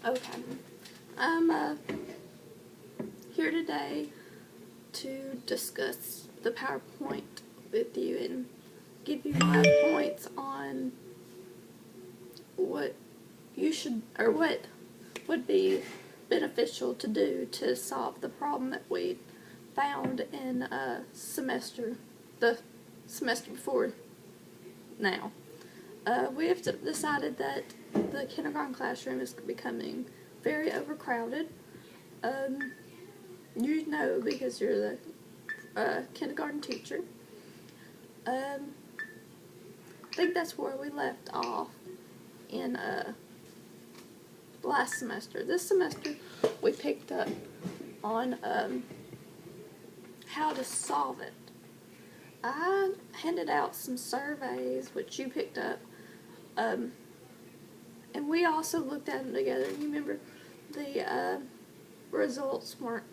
Okay. I'm here today to discuss the PowerPoint with you and give you my points on what you should, or what would be beneficial to do to solve the problem that we found in the semester before now. We have decided that the kindergarten classroom is becoming very overcrowded. You know, because you're the kindergarten teacher. I think that's where we left off in last semester. This semester we picked up on how to solve it. I handed out some surveys which you picked up, and we also looked at them together. You remember the results weren't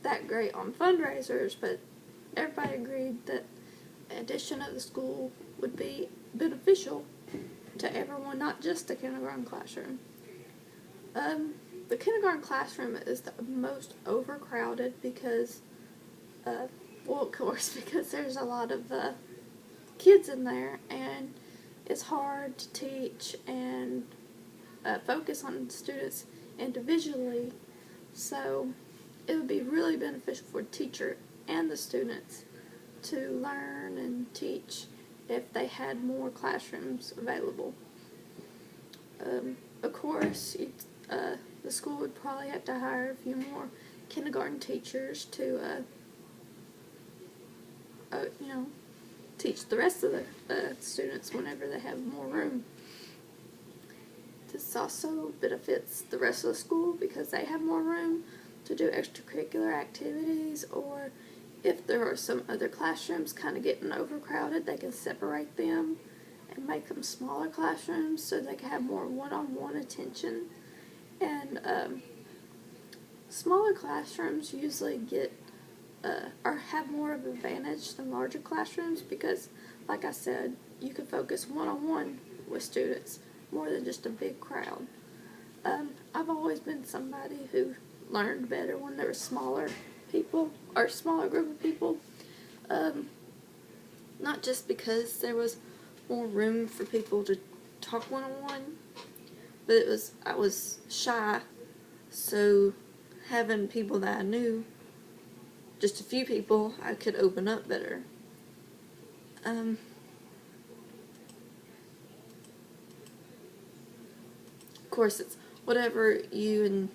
that great on fundraisers, but everybody agreed that addition of the school would be beneficial to everyone, not just the kindergarten classroom. The kindergarten classroom is the most overcrowded because, well, of course, because there's a lot of kids in there, and it's hard to teach and focus on students individually. So it would be really beneficial for the teacher and the students to learn and teach if they had more classrooms available. Of course, the school would probably have to hire a few more kindergarten teachers to, teach the rest of the students whenever they have more room. This also benefits the rest of the school because they have more room to do extracurricular activities, or if there are some other classrooms kind of getting overcrowded, they can separate them and make them smaller classrooms so they can have more one-on-one attention. And smaller classrooms usually get or have more of an advantage than larger classrooms because, like I said, you can focus one-on-one with students more than just a big crowd. I've always been somebody who learned better when there were smaller people, or smaller group of people. Not just because there was more room for people to talk one-on-one, but I was shy, so having people that I knew, just a few people, I could open up better. Of course, it's whatever you and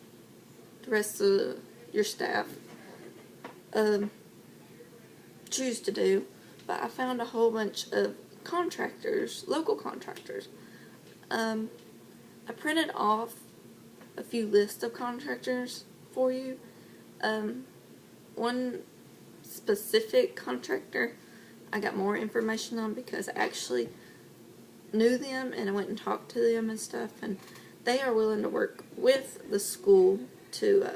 the rest of your staff choose to do, but I found a whole bunch of contractors, local contractors. I printed off a few lists of contractors for you. One specific contractor I got more information on because I actually knew them and I went and talked to them and stuff, and they are willing to work with the school to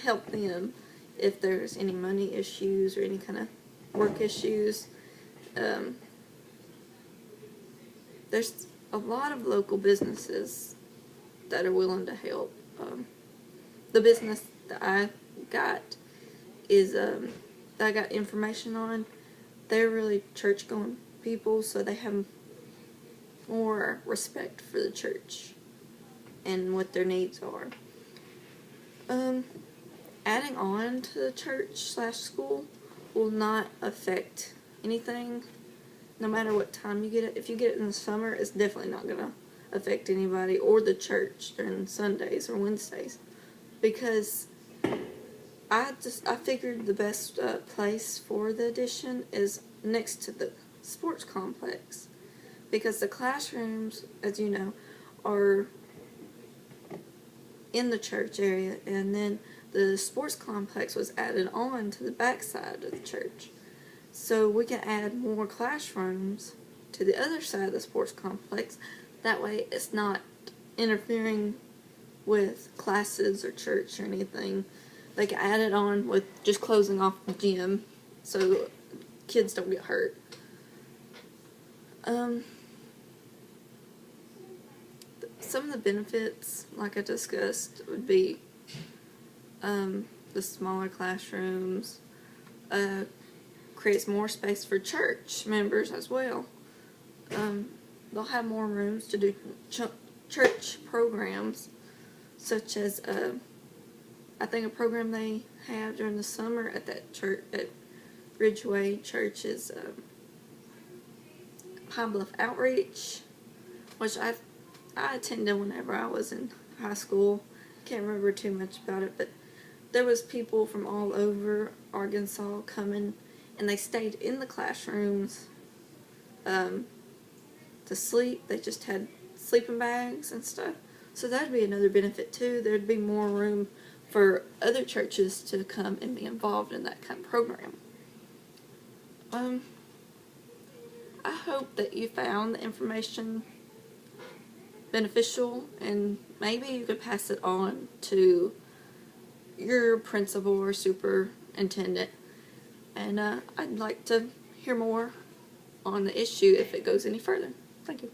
help them if there's any money issues or any kind of work issues. There's a lot of local businesses that are willing to help. The business that I got is that I got information on, they're really church-going people, so they have more respect for the church and what their needs are. Adding on to the church/school will not affect anything, no matter what time you get it. If you get it in the summer, it's definitely not going to affect anybody or the church during Sundays or Wednesdays, because I figured the best place for the addition is next to the sports complex, because the classrooms, as you know, are in the church area, and then the sports complex was added on to the back side of the church. So we can add more classrooms to the other side of the sports complex. That way it's not interfering with classes or church or anything. They can add it on with just closing off the gym so kids don't get hurt. some of the benefits, like I discussed, would be the smaller classrooms, creates more space for church members as well. They'll have more rooms to do church programs, such as I think a program they have during the summer at that church at Ridgeway Church is High Bluff Outreach, which I attended whenever I was in high school. Can't remember too much about it, but there was people from all over Arkansas coming, and they stayed in the classrooms to sleep. They just had sleeping bags and stuff. So that'd be another benefit too. There'd be more room for other churches to come and be involved in that kind of program. I hope that you found the information beneficial, and maybe you could pass it on to your principal or superintendent. And I'd like to hear more on the issue if it goes any further. Thank you.